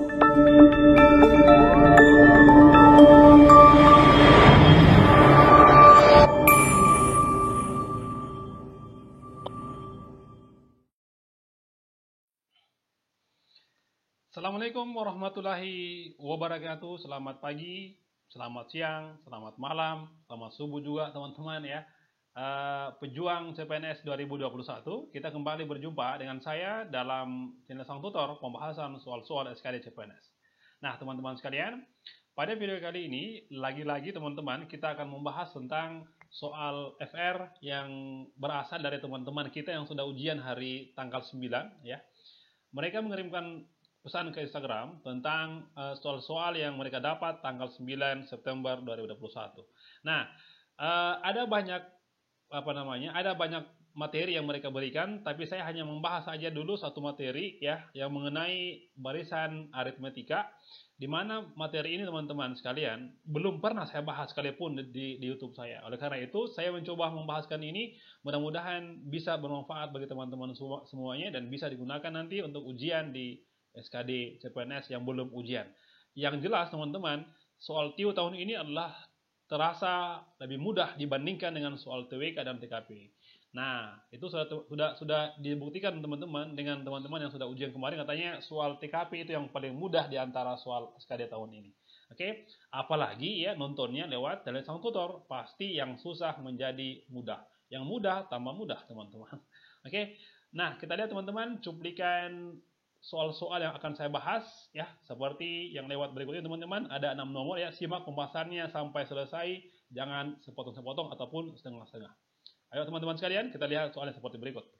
Assalamualaikum warahmatullahi wabarakatuh. Selamat pagi, selamat siang, selamat malam, selamat subuh juga teman-teman ya. Pejuang CPNS 2021, kita kembali berjumpa dengan saya dalam channel Sang Tutor pembahasan soal-soal SKD CPNS. Nah teman-teman sekalian, pada video kali ini lagi-lagi teman-teman kita akan membahas tentang soal FR yang berasal dari teman-teman kita yang sudah ujian hari tanggal 9 ya. Mereka mengirimkan pesan ke Instagram tentang soal-soal yang mereka dapat tanggal 9 September 2021. Nah, ada banyak materi yang mereka berikan, tapi saya hanya membahas saja dulu satu materi ya yang mengenai barisan aritmetika, di mana materi ini teman-teman sekalian belum pernah saya bahas sekalipun di YouTube saya. Oleh karena itu, saya mencoba membahaskan ini, mudah-mudahan bisa bermanfaat bagi teman-teman semuanya dan bisa digunakan nanti untuk ujian di SKD CPNS yang belum ujian. Yang jelas teman-teman, soal TIO tahun ini adalah terasa lebih mudah dibandingkan dengan soal TWK dan TKP. Nah, itu sudah dibuktikan teman-teman dengan teman-teman yang sudah ujian kemarin, katanya soal TKP itu yang paling mudah di antara soal SKD tahun ini. Oke, apalagi ya nontonnya lewat channel Sang Tutor, pasti yang susah menjadi mudah. Yang mudah tambah mudah teman-teman. Oke, nah kita lihat teman-teman cuplikan soal-soal yang akan saya bahas ya, seperti yang lewat berikutnya teman-teman. Ada 6 nomor ya, simak pembahasannya sampai selesai, jangan sepotong-sepotong ataupun setengah-setengah. Ayo teman-teman sekalian, kita lihat soalnya seperti berikut.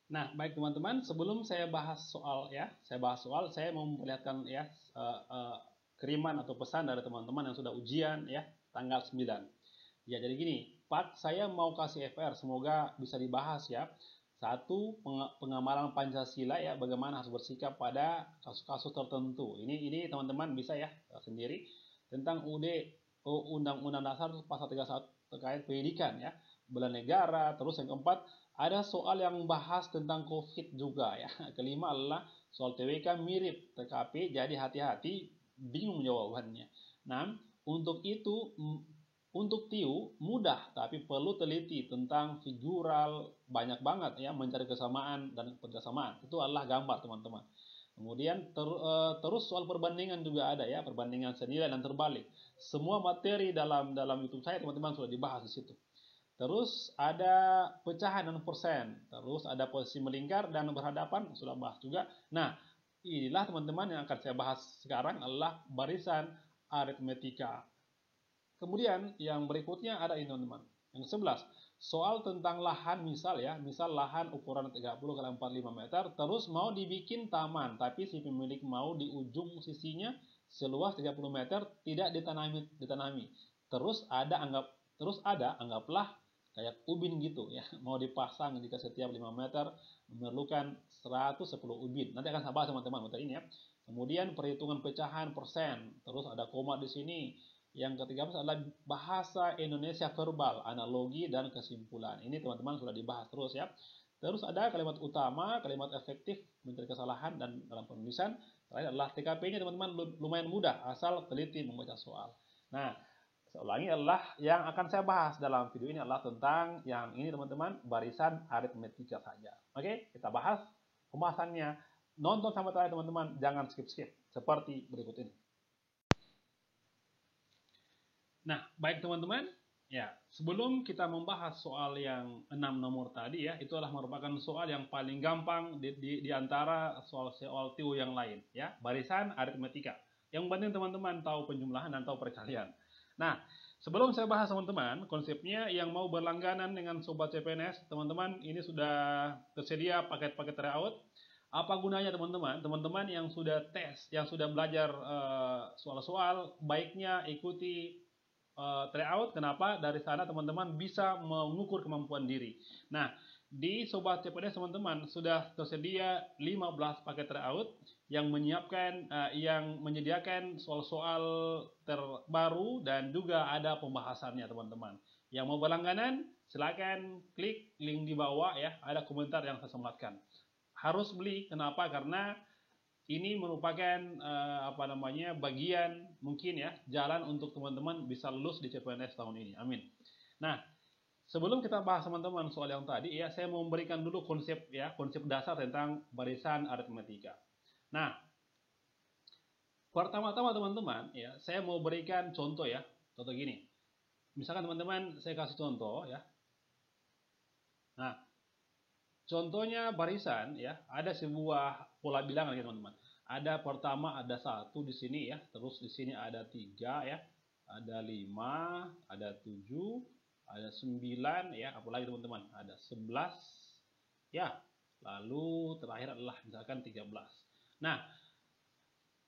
Nah, baik teman-teman, sebelum saya bahas soal, saya mau memperlihatkan ya kiriman atau pesan dari teman-teman yang sudah ujian ya tanggal 9. Ya, jadi gini, Pak, saya mau kasih FR, semoga bisa dibahas ya. Satu, pengamalan Pancasila ya, bagaimana harus bersikap pada kasus-kasus tertentu. Ini teman-teman bisa ya sendiri tentang Undang-Undang Dasar pasal 31 terkait pendidikan ya, bela negara. Terus yang keempat, ada soal yang membahas tentang COVID juga ya. Kelima adalah soal TWK mirip TKP, jadi hati-hati, bingung jawabannya. Nah, untuk itu, untuk TIO mudah, tapi perlu teliti tentang figural, banyak banget ya, mencari kesamaan dan persamaan. Itu adalah gambar teman-teman. Kemudian terus soal perbandingan juga ada ya, perbandingan senilai dan terbalik. Semua materi dalam YouTube saya teman-teman sudah dibahas di situ. Terus ada pecahan dan persen, terus ada posisi melingkar dan berhadapan, sudah bahas juga. Nah, inilah teman-teman yang akan saya bahas sekarang adalah barisan aritmetika. Kemudian yang berikutnya ada ini teman-teman, yang 11. Soal tentang lahan misal ya, misal lahan ukuran 30 x 45 meter, terus mau dibikin taman, tapi si pemilik mau di ujung sisinya seluas 30 meter tidak ditanami. Terus ada anggaplah kayak ubin gitu ya, mau dipasang jika setiap 5 meter memerlukan 110 ubin. Nanti akan saya bahas teman-teman materi ini ya. Kemudian perhitungan pecahan persen, terus ada koma di sini. Yang ketiga adalah bahasa Indonesia verbal, analogi dan kesimpulan. Ini teman-teman sudah dibahas terus ya. Terus ada kalimat utama, kalimat efektif, mencari kesalahan dan dalam penulisan. Terakhir adalah TKP-nya teman-teman lumayan mudah, asal teliti membaca soal. Nah, saya ulangi, adalah yang akan saya bahas dalam video ini adalah tentang yang ini teman-teman, barisan aritmetika saja. Oke, kita bahas pembahasannya. Nonton sampai terakhir teman-teman, jangan skip-skip seperti berikut ini. Nah, baik teman-teman, Ya, sebelum kita membahas soal yang 6 nomor tadi ya, itu adalah merupakan soal yang paling gampang di antara soal-soal TIO yang lain ya, barisan aritmetika. Yang penting teman-teman tahu penjumlahan dan tahu perkalian. Nah, sebelum saya bahas teman-teman, konsepnya yang mau berlangganan dengan Sobat CPNS, teman-teman ini sudah tersedia paket-paket tryout. Apa gunanya teman-teman? Teman-teman yang sudah tes, yang sudah belajar soal-soal, baiknya ikuti tryout. Kenapa? Dari sana teman-teman bisa mengukur kemampuan diri. Nah, di Sobat CPNS teman-teman sudah tersedia 15 paket tryout yang menyiapkan yang menyediakan soal-soal terbaru dan juga ada pembahasannya teman-teman. Yang mau berlangganan silakan klik link di bawah ya, ada komentar yang saya sematkan. Harus beli, kenapa? Karena ini merupakan bagian mungkin ya jalan untuk teman-teman bisa lulus di CPNS tahun ini. Amin. Nah, sebelum kita bahas teman-teman soal yang tadi ya, saya mau memberikan dulu konsep dasar tentang barisan aritmetika. Nah, pertama-tama teman-teman ya, saya mau berikan contoh ya. Contoh gini. Misalkan teman-teman saya kasih contoh ya. Nah, contohnya barisan ya, ada sebuah pola bilangan ya teman-teman. Ada pertama ada 1 di sini ya, terus di sini ada 3 ya, ada 5, ada 7, ada 9 ya, apalagi teman-teman, ada 11 ya. Lalu terakhir adalah misalkan 13. Nah,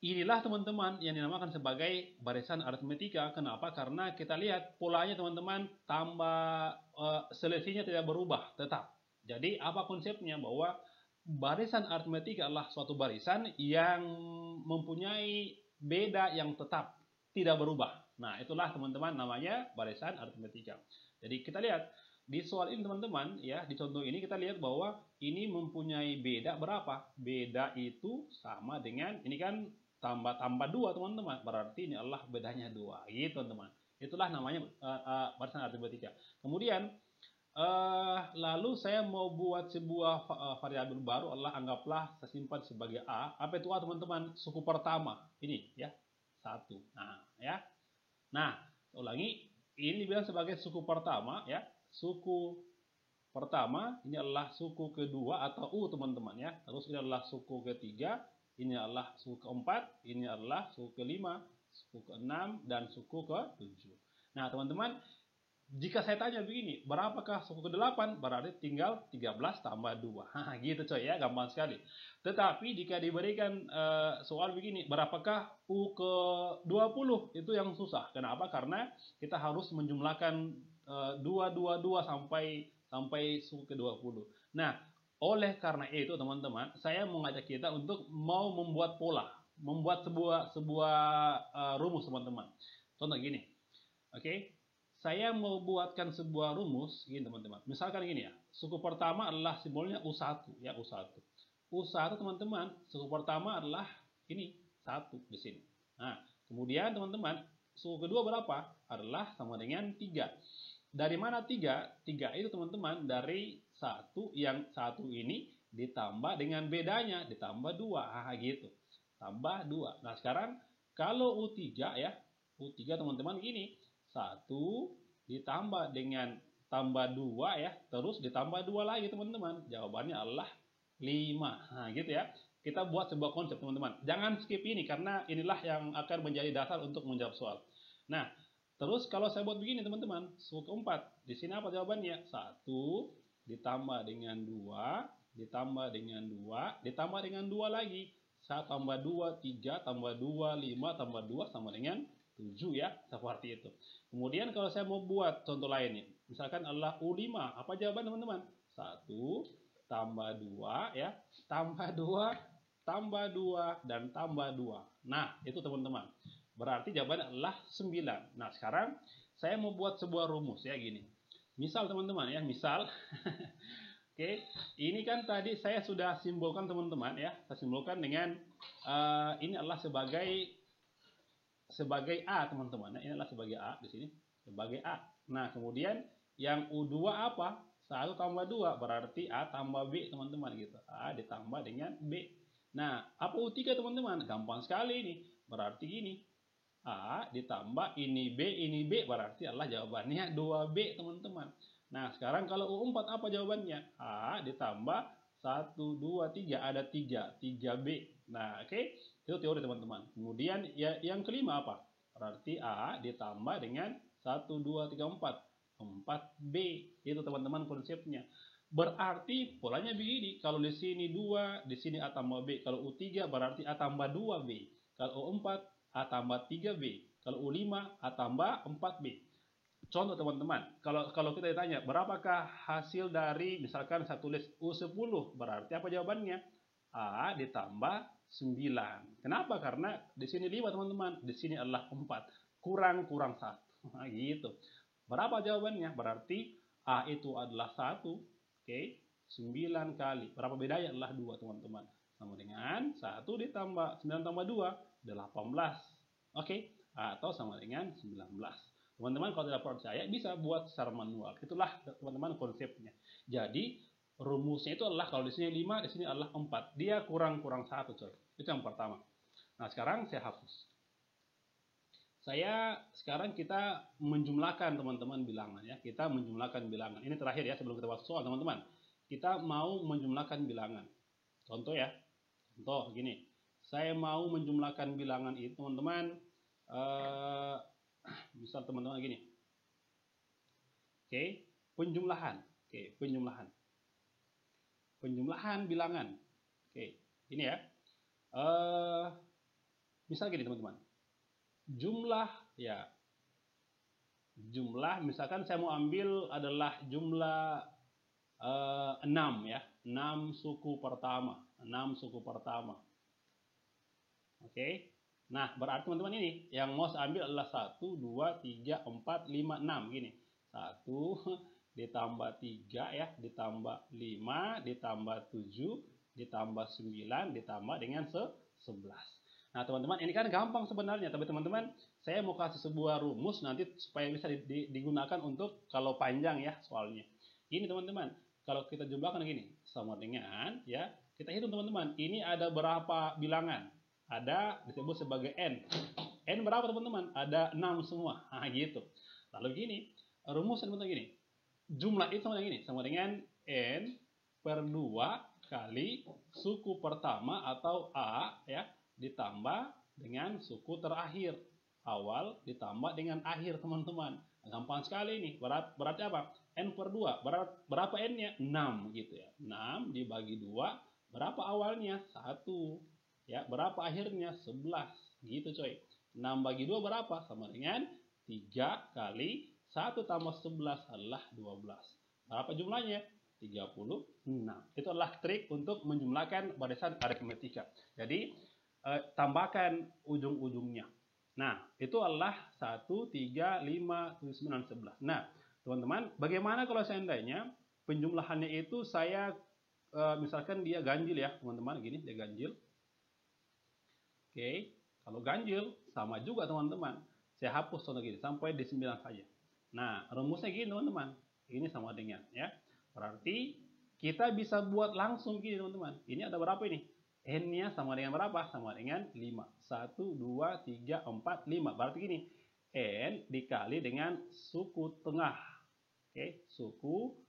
inilah teman-teman yang dinamakan sebagai barisan aritmetika. Kenapa? Karena kita lihat polanya teman-teman, tambah selisihnya tidak berubah, tetap. Jadi apa konsepnya? Bahwa barisan aritmetika adalah suatu barisan yang mempunyai beda yang tetap, tidak berubah. Nah, itulah teman-teman namanya barisan aritmetika. Jadi kita lihat di soal ini teman-teman ya, di contoh ini kita lihat bahwa ini mempunyai beda berapa? Beda itu sama dengan ini kan tambah 2 teman-teman, berarti ini adalah bedanya 2 gitu teman-teman. Itulah namanya barisan aritmetika. Kemudian lalu saya mau buat sebuah variabel baru, adalah anggaplah saya simpan sebagai A. Apa itu A teman-teman? Suku pertama ini ya, 1. Nah ya, nah ulangi, ini dibilang sebagai suku pertama ya, suku pertama, ini adalah suku kedua atau U teman-teman ya. Terus ini adalah suku ketiga, ini adalah suku keempat, ini adalah suku kelima, suku keenam, dan suku ketujuh. Nah teman-teman, jika saya tanya begini, berapakah suku ke-8? Berarti tinggal 13 tambah 2. Hah, gitu coy ya, gampang sekali. Tetapi jika diberikan soal begini, berapakah U ke-20? Itu yang susah. Kenapa? Karena kita harus menjumlahkan 2 sampai suku ke-20. Nah, oleh karena itu teman-teman, saya mengajak kita untuk mau membuat pola, membuat sebuah rumus teman-teman. Contoh gini, oke? Saya mau buatkan sebuah rumus gini teman-teman. Misalkan gini ya, suku pertama adalah simbolnya U1 ya, U1. U1 teman-teman, suku pertama adalah ini 1 di sini. Nah, kemudian teman-teman, suku kedua berapa? Adalah sama dengan 3. Dari mana 3? 3 itu teman-teman dari 1, yang 1 ini ditambah dengan bedanya, ditambah 2. Gitu. Tambah 2. Nah, sekarang kalau U3 ya, U3 teman-teman gini. 1 ditambah dengan tambah 2 ya, terus ditambah 2 lagi teman-teman. Jawabannya adalah 5. Nah, gitu ya. Kita buat sebuah konsep teman-teman. Jangan skip ini karena inilah yang akan menjadi dasar untuk menjawab soal. Nah, terus kalau saya buat begini teman-teman, suku keempat. Di sini apa jawabannya? 1 ditambah dengan 2, ditambah dengan 2, ditambah dengan 2 lagi. 1 tambah 2, 3 tambah 2, 5 tambah 2 sama dengan 7 ya, seperti itu. Kemudian kalau saya mau buat contoh lainnya, misalkan adalah U5, apa jawaban teman-teman? 1 tambah 2 ya, tambah 2, tambah 2, dan tambah 2. Nah, itu teman-teman. Berarti jawabannya adalah 9. Nah, sekarang saya mau buat sebuah rumus ya gini. Misal teman-teman ya, misal Oke, ini kan tadi saya sudah simbolkan teman-teman ya, saya simbolkan dengan ini adalah sebagai A teman-teman. Ini adalah sebagai A di sini, sebagai A. Nah, kemudian yang U2 apa? 1 tambah 2 berarti A tambah B teman-teman gitu. A ditambah dengan B. Nah, apa U3 teman-teman? Gampang sekali ini. Berarti gini. A ditambah ini B berarti adalah jawabannya 2B, teman-teman. Nah, sekarang kalau U4 apa jawabannya? A ditambah 1, 2, 3, ada 3B. Nah, oke, itu teori, teman-teman. Kemudian ya, yang kelima apa? Berarti A ditambah dengan 1, 2, 3, 4. 4B. Itu, teman-teman, konsepnya. Berarti polanya begini. Kalau di sini 2, di sini A tambah B. Kalau U3 berarti A tambah 2B. Kalau U4 A tambah 3B. Kalau U5 A tambah 4B. Contoh, teman-teman, kalau kita ditanya berapakah hasil dari misalkan saya tulis U10, berarti apa jawabannya? A ditambah 9. Kenapa? Karena di sini 5, teman-teman, di sini adalah 4. Kurang 1. Nah, gitu. Berapa jawabannya? Berarti A itu adalah 1. Oke, 9 kali. Berapa bedanya? Adalah 2, teman-teman. Sama dengan 1 ditambah 9 tambah 2, 18. Oke, atau sama dengan 19. Teman-teman kalau tidak percaya bisa buat secara manual. Itulah, teman-teman, konsepnya. Jadi rumusnya itu adalah kalau di sini 5, di sini adalah 4. Dia kurang 1, coy. Itu yang pertama. Nah, sekarang saya hapus. Sekarang kita menjumlahkan, teman-teman, bilangan ya. Kita menjumlahkan bilangan. Ini terakhir ya sebelum kita masuk soal, teman-teman. Kita mau menjumlahkan bilangan. Contoh ya. Contoh gini. Saya mau menjumlahkan bilangan itu, teman-teman. Misal teman-teman gini. Oke, penjumlahan. Oke, penjumlahan. Penjumlahan bilangan. Oke, ini ya. Misal gini, teman-teman. Jumlah ya. Jumlah misalkan saya mau ambil adalah jumlah 6 ya. 6 suku pertama. 6 suku pertama. Oke. Nah, berarti, teman-teman, ini yang mau saya ambil adalah 1, 2, 3, 4, 5, 6 gini. 1 ditambah 3 ya, ditambah 5, ditambah 7, ditambah 9, ditambah dengan 11. Nah, teman-teman, ini kan gampang sebenarnya, tapi teman-teman, saya mau kasih sebuah rumus nanti supaya bisa digunakan untuk kalau panjang ya soalnya. Ini, teman-teman, kalau kita jumlahkan gini, sama dengan ya, kita hitung, teman-teman, ini ada berapa bilangan? Ada disebut sebagai N. N berapa, teman-teman? Ada 6 semua. Nah, gitu. Lalu gini, rumusnya, teman-teman, gini. Jumlah itu sama dengan N per 2 kali suku pertama atau A ya, ditambah dengan suku terakhir. Awal ditambah dengan akhir, teman-teman. Gampang sekali ini. Berarti apa? N per 2. Berapa N-nya? 6 gitu ya. 6 dibagi 2. Berapa awalnya? 1. Ya, berapa akhirnya? 11. Gitu, coy. 6 bagi 2 berapa? Sama dengan 3 kali 1 tambah 11 adalah 12. Berapa jumlahnya? 36. Itu adalah trik untuk menjumlahkan barisan aritmetika. Jadi, tambahkan ujung-ujungnya. Nah, itu adalah 1, 3, 5, 9, 11. Nah, teman-teman, bagaimana kalau seandainya penjumlahannya itu saya, misalkan dia ganjil ya, teman-teman, gini, dia ganjil. Oke, kalau ganjil, sama juga, teman-teman. Saya hapus contoh gini, sampai di 9 saja. Nah, rumusnya gini, teman-teman. Ini sama dengan, ya. Berarti, kita bisa buat langsung gini, teman-teman. Ini ada berapa ini? N-nya sama dengan berapa? Sama dengan 5. 1, 2, 3, 4, 5. Berarti gini, N dikali dengan suku tengah. Oke, suku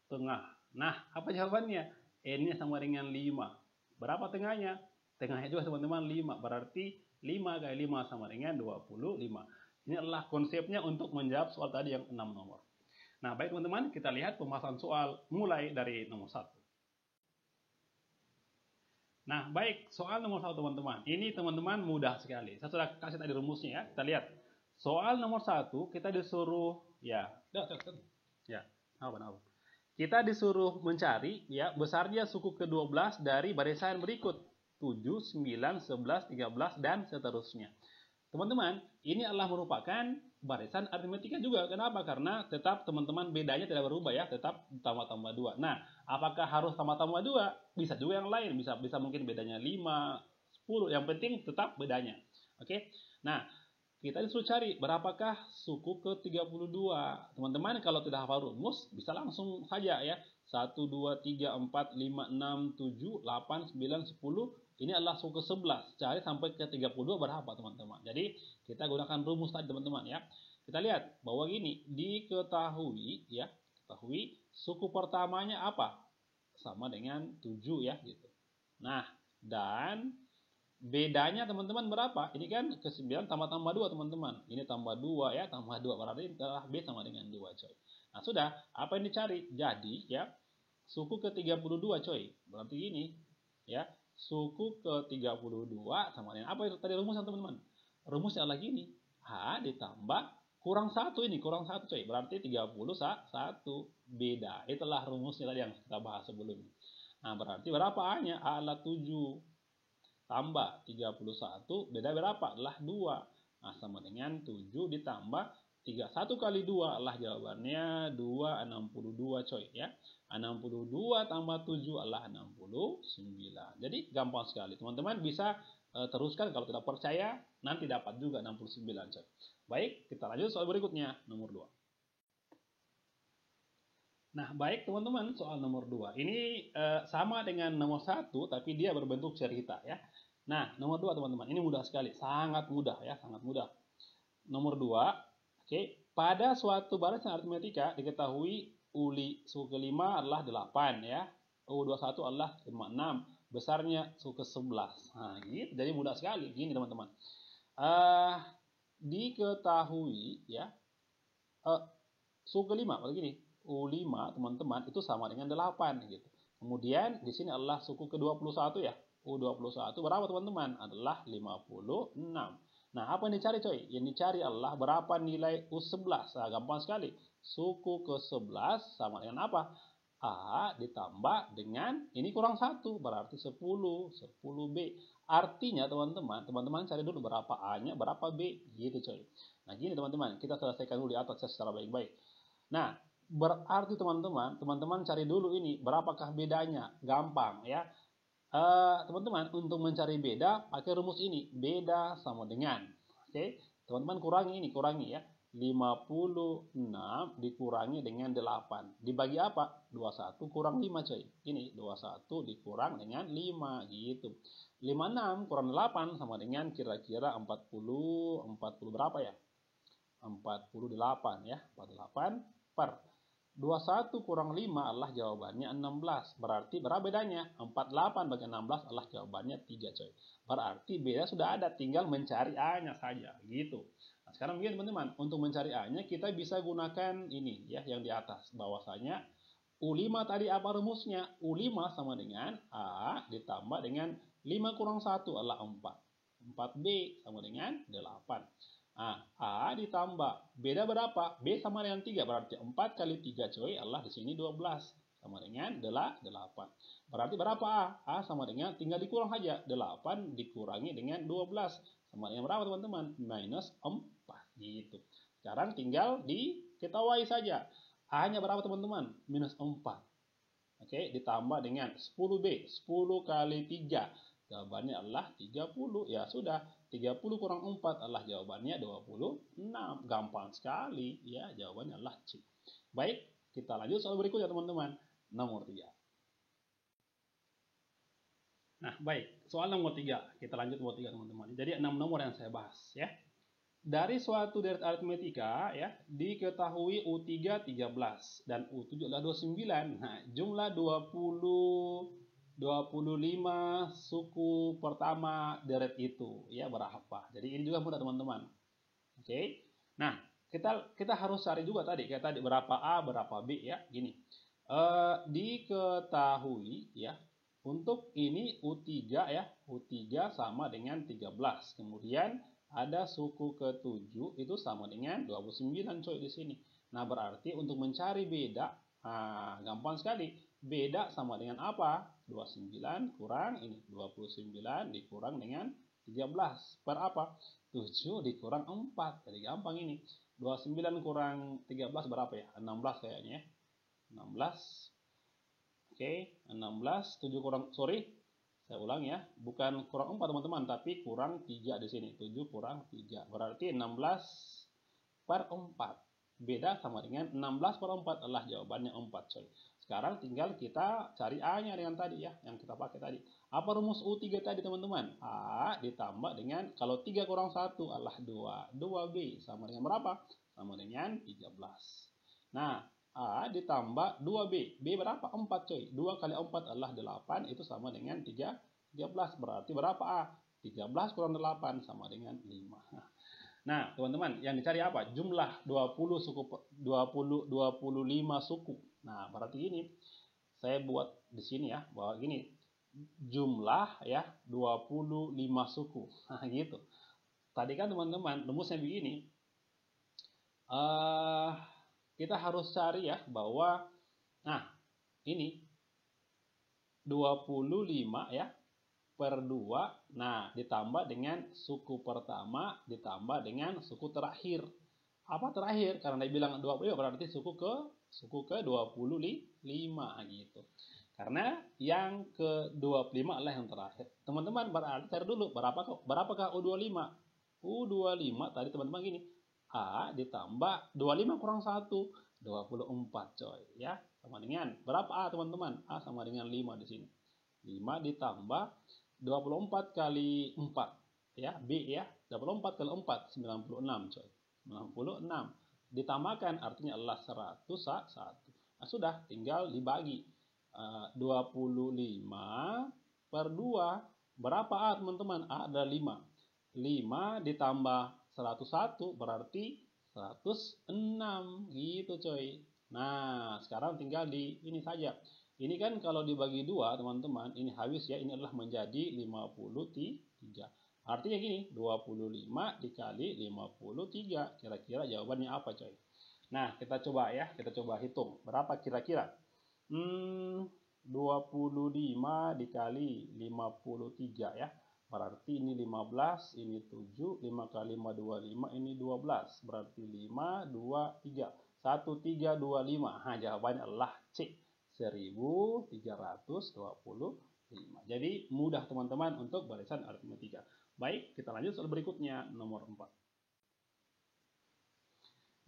tengah. Nah, apa jawabannya? N-nya sama dengan 5. Berapa tengahnya? Tengahnya juga, teman-teman, 5. Berarti 5 kali 5 sama dengan 25. Ini adalah konsepnya untuk menjawab soal tadi yang 6 nomor. Nah, baik, teman-teman, kita lihat pembahasan soal mulai dari nomor 1. Nah, baik, soal nomor 1, teman-teman. Ini, teman-teman, mudah sekali. Saya sudah kasih tadi rumusnya ya. Kita lihat. Soal nomor 1, kita disuruh, ya. Kita disuruh mencari ya besarnya suku ke-12 dari barisan berikut. 7, 9, 11, 13, dan seterusnya. Teman-teman, ini adalah merupakan barisan aritmetika juga. Kenapa? Karena tetap, teman-teman, bedanya tidak berubah ya. Tetap tambah-tambah 2. Nah, apakah harus tambah-tambah 2? Bisa juga yang lain. Bisa mungkin bedanya 5, 10. Yang penting tetap bedanya. Oke? Nah, kita disuruh cari berapakah suku ke-32. Teman-teman, kalau tidak hafal rumus, bisa langsung saja ya. 1, 2, 3, 4, 5, 6, 7, 8, 9, 10, Ini adalah suku ke-11. Cari sampai ke 32 berapa teman-teman. Jadi kita gunakan rumus tadi teman-teman ya. Kita lihat bahwa gini, diketahui ya, ketahui suku pertamanya apa? Sama dengan 7 ya gitu. Nah, dan bedanya teman-teman berapa? Ini kan ke-9 tambah 2 teman-teman. Ini tambah 2 ya, tambah 2 berarti adalah B sama dengan 2 coy. Nah, sudah, apa yang dicari? Jadi ya, suku ke-32 coy. Berarti ini ya, suku ke-32 sama dengan apa itu tadi rumusnya teman-teman? Rumusnya adalah gini. H ditambah kurang 1 ini, kurang 1 coy. Berarti 31 beda. Itulah rumusnya tadi yang kita bahas sebelumnya. Nah, berarti berapa A-nya? A adalah 7 tambah 31 beda berapa? Adalah 2. Nah, sama dengan 7 ditambah 3. 1 kali 2 adalah jawabannya 262 coy ya. 62 tambah 7 adalah 69. Jadi gampang sekali. Teman-teman bisa teruskan kalau tidak percaya nanti dapat juga 69 coy. Baik, kita lanjut soal berikutnya nomor 2. Nah, baik teman-teman, soal nomor 2. Ini sama dengan nomor 1 tapi dia berbentuk cerita ya. Nah, nomor 2 teman-teman, ini mudah sekali, sangat mudah ya, sangat mudah. Nomor 2, oke, pada suatu barisan aritmetika diketahui uli suku ke-5 adalah 8 ya. U21 adalah 56. Besarnya suku ke-11. Nah, gitu. Jadi mudah sekali gini teman-teman. Diketahui ya. Suku ke-5 begini. U5 teman-teman itu sama dengan 8 gitu. Kemudian di sini adalah suku ke-21 ya. U21 berapa teman-teman? Adalah 56. Nah, apa yang dicari coy? Yang dicari adalah berapa nilai U11. Nah, gampang sekali. Suku ke-11 sama dengan apa? A ditambah dengan, ini kurang 1, berarti 10. 10B. Artinya teman-teman cari dulu berapa A-nya, berapa B. Gitu coy. Nah, gini teman-teman. Kita selesaikan dulu di atas secara baik-baik. Nah, berarti teman-teman cari dulu ini. Berapakah bedanya? Gampang ya. Teman-teman, untuk mencari beda pakai rumus ini. Beda sama dengan, oke, teman-teman kurangi ya. 56 dikurangi dengan 8 dibagi apa? 21 kurang 5 coy. Ini 21 dikurang dengan 5 gitu. 56 kurang 8 sama dengan kira-kira 40 berapa ya? 48 ya. 48 per 21 kurang 5 adalah jawabannya 16. Berarti berapa bedanya? 48 bagi 16 adalah jawabannya 3 coy. Berarti beda sudah ada, tinggal mencari A-nya saja gitu. Nah, sekarang begini teman-teman, untuk mencari A-nya kita bisa gunakan ini ya yang di atas. Bahwasanya U5 tadi apa rumusnya? U5 sama dengan A ditambah dengan 5 kurang 1 adalah 4. 4B sama dengan 8. Nah, A ditambah beda berapa? B sama dengan 3 berarti 4 kali 3 coy adalah di sini 12 sama dengan 8. Berarti berapa A? A sama dengan tinggal dikurang saja 8 dikurangi dengan 12 sama dengan berapa teman-teman? Minus 4 gitu. Sekarang tinggal diketahui saja. A-nya berapa teman-teman? Minus 4. Oke, ditambah dengan 10B. 10 kali 3. Jawabannya adalah 30. Ya sudah, 30 kurang 4 adalah jawabannya 26. Gampang sekali. Ya, jawabannya adalah C. Baik, kita lanjut soal berikutnya teman-teman. Nomor 3. Nah, baik. Soal nomor 3. Kita lanjut nomor 3 teman-teman. Jadi 6 nomor yang saya bahas ya. Dari suatu deret aritmetika ya, diketahui U3 13 dan U7 adalah 29. Nah, jumlah 25 suku pertama deret itu ya berapa? Jadi ini juga mudah teman-teman. Oke. Nah, kita harus cari juga tadi kayak tadi berapa A, berapa B ya. Gini. Diketahui ya. Untuk ini U3 ya. U3 sama dengan 13. Kemudian ada suku ke-7 itu sama dengan 29 coy di sini. Nah, berarti untuk mencari beda, gampang sekali. Beda sama dengan apa? 29 kurang ini. 29 dikurang dengan 13 per apa? 7 dikurang 4. Jadi gampang ini. 29 kurang 13 berapa ya? 16 kayaknya ya. 16. Oke, 16. 7 kurang, sorry. Saya ulang ya, bukan kurang 4 teman-teman, tapi kurang 3 di sini. 7 kurang 3, berarti 16 per 4. Beda sama dengan 16 per 4 adalah jawabannya 4 coy. Sekarang tinggal kita cari A-nya dengan tadi ya, yang kita pakai tadi. Apa rumus U3 tadi teman-teman? A ditambah dengan, kalau 3 kurang 1 adalah 2. 2B sama dengan berapa? Sama dengan 13. Nah, A ditambah 2B. B berapa? 4 coy. 2 kali 4 adalah 8, itu sama dengan 13. Berarti berapa A? 13 kurang 8 sama dengan 5. Nah, teman-teman, yang dicari apa? Jumlah 20 suku 25 suku. Nah, berarti ini saya buat di sini ya, bahwa gini, jumlah ya 25 suku. Nah, gitu. Tadi kan teman-teman rumusnya begini. Kita harus cari ya bahwa ini 25 ya per 2, nah ditambah dengan suku pertama ditambah dengan suku terakhir. Apa terakhir? Karena dia bilang 20 berarti suku ke 25 gitu. Karena yang ke 25 adalah yang terakhir. Teman-teman berarti cari dulu berapakah U25? U25 tadi teman-teman gini. A ditambah 25 kurang 1, 24 coy ya. Sama dengan berapa A teman-teman? A sama dengan 5 di sini. 5 ditambah 24 kali 4 ya, B ya, 24 kali 4 96 coy. 96 ditambahkan artinya adalah 101. Nah, sudah tinggal dibagi 25 per 2 berapa A teman-teman? A ada 5. 5 ditambah 101 berarti 106 gitu coy. Nah, sekarang tinggal di ini saja. Ini kan kalau dibagi 2 teman-teman, ini habis ya, ini adalah menjadi 53. Artinya gini, 25 dikali 53. Kira-kira jawabannya apa coy? Nah, kita coba ya, kita coba hitung. Berapa kira-kira? 25 dikali 53 ya. Berarti ini 15, ini 7, 5 kali 5, 25, ini 12. Berarti 5, 2, 3. 1, 3, 2, 5. Nah, jawabannya adalah C. 1325. Jadi mudah teman-teman untuk barisan aritmatika. Baik, kita lanjut soal berikutnya, nomor 4.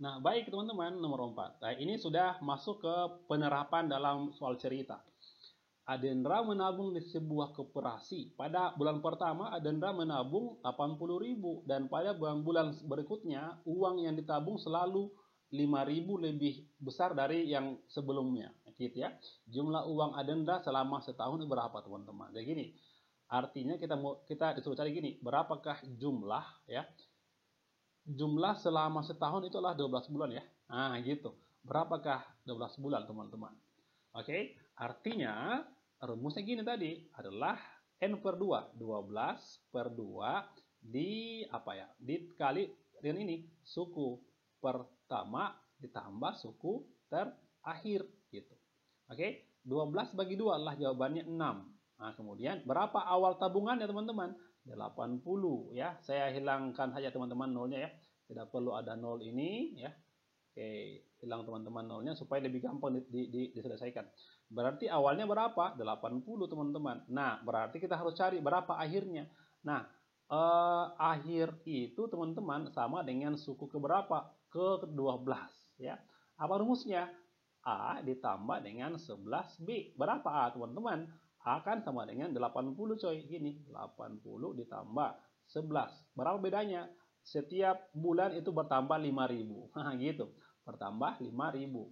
Nah, baik teman-teman, nomor 4. Nah, ini sudah masuk ke penerapan dalam soal cerita. Adendra menabung di sebuah koperasi. Pada bulan pertama, Adendra menabung 80.000 dan pada bulan berikutnya, uang yang ditabung selalu 5.000 lebih besar dari yang sebelumnya. Gitu ya. Jumlah uang Adendra selama setahun berapa teman-teman? Jadi gini, artinya kita disuruh cari gini, berapakah jumlah ya? Jumlah selama setahun itu adalah 12 bulan ya. Nah, gitu. Berapakah 12 bulan teman-teman? Oke, artinya rumusnya gini tadi adalah N per 2, 12 per 2 dikali dengan ini, suku pertama ditambah suku terakhir gitu. Oke, 12 bagi 2 adalah jawabannya 6. Nah, kemudian berapa awal tabungannya teman-teman? 80 ya. Saya hilangkan saja teman-teman nolnya ya. Tidak perlu ada nol ini ya. Oke, hilang teman-teman nolnya supaya lebih gampang diselesaikan. Berarti awalnya berapa? 80 teman-teman. Nah, berarti kita harus cari berapa akhirnya. Nah, akhir itu teman-teman sama dengan suku keberapa? Ke-12 ya. Apa rumusnya? A ditambah dengan 11B. Berapa A teman-teman? A kan sama dengan 80 coy. Gini, 80 ditambah 11. Berapa bedanya? Setiap bulan itu bertambah 5.000. Nah, gitu. Bertambah 5.000.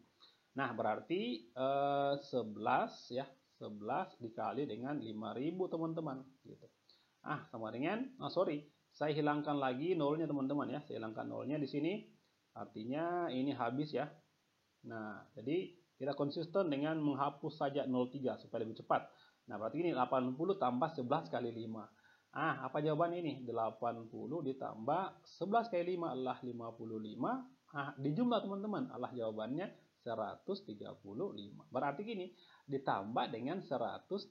Nah, berarti 11 ya. 11 dikali dengan 5.000 teman-teman. Gitu. Sama dengan, saya hilangkan lagi nolnya teman-teman ya. Saya hilangkan nolnya di sini. Artinya ini habis ya. Nah, jadi kita konsisten dengan menghapus saja 03 supaya lebih cepat. Nah, berarti ini 80 tambah 11 kali 5. Apa jawaban ini? 80 ditambah 11 kali 5 adalah 55. Dijumlah teman-teman adalah jawabannya 135. Berarti gini, ditambah dengan 135.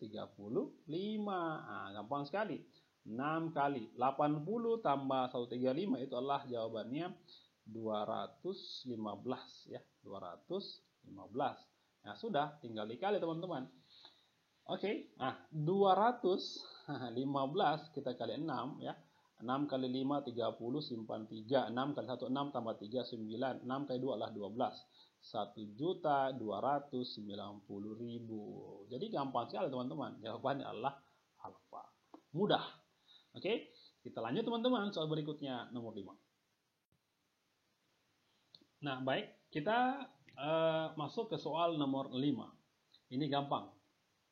Gampang sekali. 6 kali 80 tambah 135 itu adalah jawabannya 215 ya, 215. Nah, sudah tinggal dikali teman-teman. Oke, 215 kita kali 6 ya. 6 kali 5 30 simpan 3. 6 kali 1 6 tambah 3 9. 6 kali 2 adalah 12. 1.290.000. Jadi gampang sekali teman-teman. Jawabannya adalah alfa. Mudah. Oke, kita lanjut teman-teman soal berikutnya nomor 5. Nah, baik, kita masuk ke soal nomor 5. Ini gampang.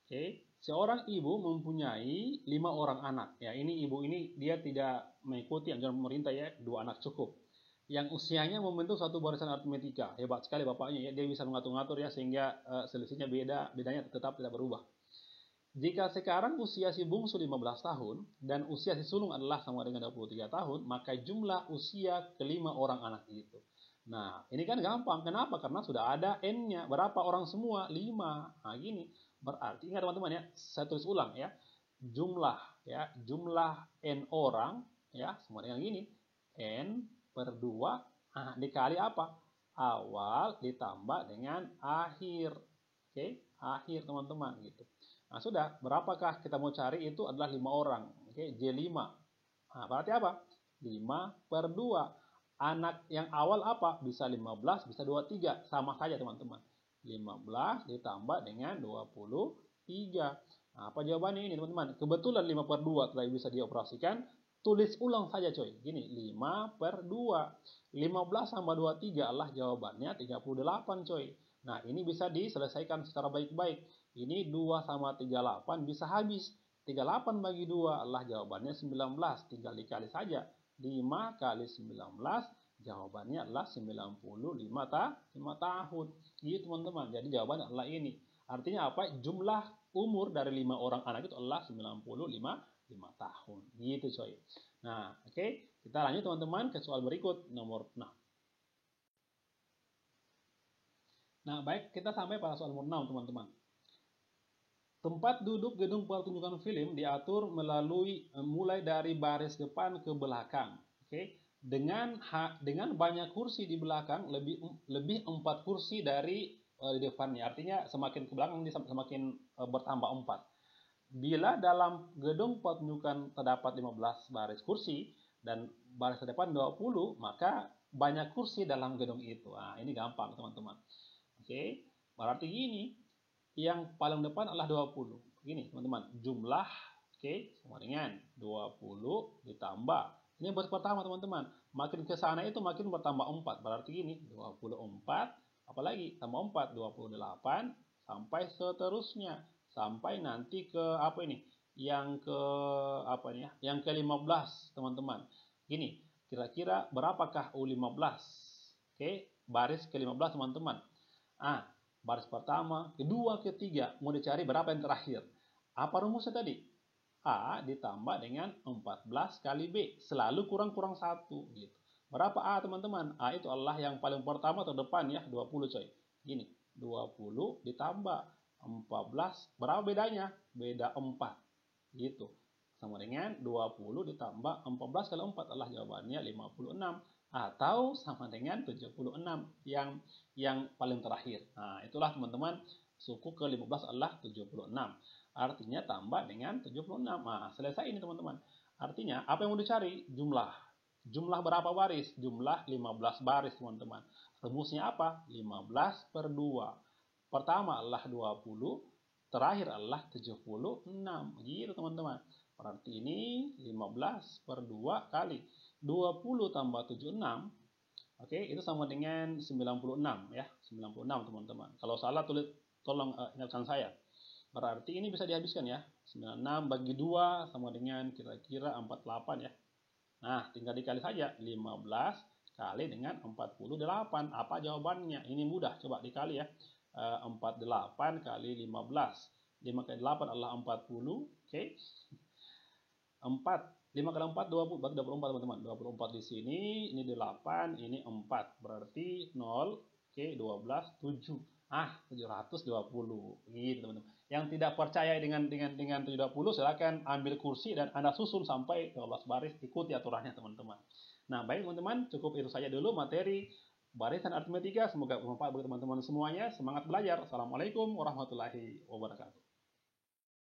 Oke, seorang ibu mempunyai 5 orang anak. Ya, ini ibu ini dia tidak mengikuti anjuran pemerintah ya, 2 anak cukup. Yang usianya membentuk satu barisan aritmetika. Hebat sekali bapaknya ya, dia bisa mengatur-ngatur ya sehingga selisihnya bedanya tetap tidak berubah. Jika sekarang usia si bungsu 15 tahun dan usia si sulung adalah sama dengan 23 tahun, maka jumlah usia kelima orang anak itu. Nah, ini kan gampang. Kenapa? Karena sudah ada N-nya. Berapa orang semua? 5. Nah, gini. Berarti, ingat teman-teman ya, saya tulis ulang ya. Jumlah N orang, ya, semua dengan gini. N per 2, nah, dikali apa? Awal ditambah dengan akhir. Oke, akhir teman-teman gitu. Nah, sudah. Berapakah kita mau cari? Itu adalah 5 orang. Oke, J5. Nah, berarti apa? 5 per 2. Anak yang awal apa? Bisa 15, bisa 23. Sama saja teman-teman. 15 ditambah dengan 23. Nah, apa jawabannya ini teman-teman? Kebetulan 5 per 2 telah bisa dioperasikan. Tulis ulang saja coy. Gini, 5 per 2. 15 tambah 23 adalah jawabannya 38 coy. Nah, ini bisa diselesaikan secara baik-baik. Ini 2 sama 38 bisa habis. 38 bagi 2 adalah jawabannya 19. Tinggal dikali saja. 5 kali 19, jawabannya adalah 95 tahun. Gitu teman-teman. Jadi jawabannya adalah ini. Artinya apa? Jumlah umur dari 5 orang anak itu adalah 95 tahun. Gitu coy. Nah, oke. Kita lanjut teman-teman ke soal berikut nomor 6. Nah, baik, kita sampai pada soal nomor 6 teman-teman. Tempat duduk gedung pertunjukan film diatur mulai dari baris depan ke belakang. Oke, dengan banyak kursi di belakang lebih 4 kursi dari di depannya. Artinya semakin ke belakang dia semakin bertambah 4. Bila dalam gedung pertunjukan terdapat 15 baris kursi dan baris depan 20, maka banyak kursi dalam gedung itu. Nah, ini gampang teman-teman. Oke, berarti gini. Yang paling depan adalah 20. Gini teman-teman, jumlah sama dengan 20 ditambah. Ini baris pertama teman-teman. Makin ke sana itu makin bertambah 4. Berarti gini, 24, apalagi tambah 4, 28 sampai seterusnya. Sampai nanti ke apa ini? Yang ke apa nih ya? Yang ke 15 teman-teman. Gini, kira-kira berapakah U15? Baris ke 15 teman-teman. Baris pertama, kedua, ketiga. Mau dicari berapa yang terakhir? Apa rumusnya tadi? A ditambah dengan 14 kali B. Selalu kurang-kurang 1. Gitu. Berapa A teman-teman? A itu adalah yang paling pertama terdepan ya. 20 coy. Gini. 20 ditambah 14. Berapa bedanya? Beda 4. Gitu. Sama dengan 20 ditambah 14 kali 4 adalah jawabannya 56. Atau sama dengan 76 yang paling terakhir. Nah, itulah teman-teman, suku ke-15 adalah 76. Artinya tambah dengan 76. Nah, selesai ini teman-teman. Artinya apa yang mau dicari? Jumlah. Jumlah berapa baris? Jumlah 15 baris teman-teman. Rumusnya apa? 15 per 2. Pertama adalah 20, terakhir adalah 76. Gitu teman-teman. Berarti ini 15 per 2 kali 20 tambah 76. Oke, itu sama dengan 96 ya. 96 teman-teman. Kalau salah tolong ingatkan saya. Berarti ini bisa dihabiskan ya. 96 bagi 2 sama dengan kira-kira 48 ya. Nah, tinggal dikali saja. 15 kali dengan 48. Apa jawabannya? Ini mudah. Coba dikali ya. 48 kali 15. 5 kali 8 adalah 40. Oke. 5 kali 4, 20, berarti 24 teman-teman. 24 di sini, ini 8, ini 4. Berarti 0, 12, 7. 720. Gitu teman-teman. Yang tidak percaya dengan 720, silakan ambil kursi dan Anda susun sampai 12 baris, ikuti aturannya teman-teman. Nah, baik teman-teman, cukup itu saja dulu materi barisan aritmetika. Semoga bermanfaat bagi teman-teman semuanya. Semangat belajar. Assalamualaikum warahmatullahi wabarakatuh.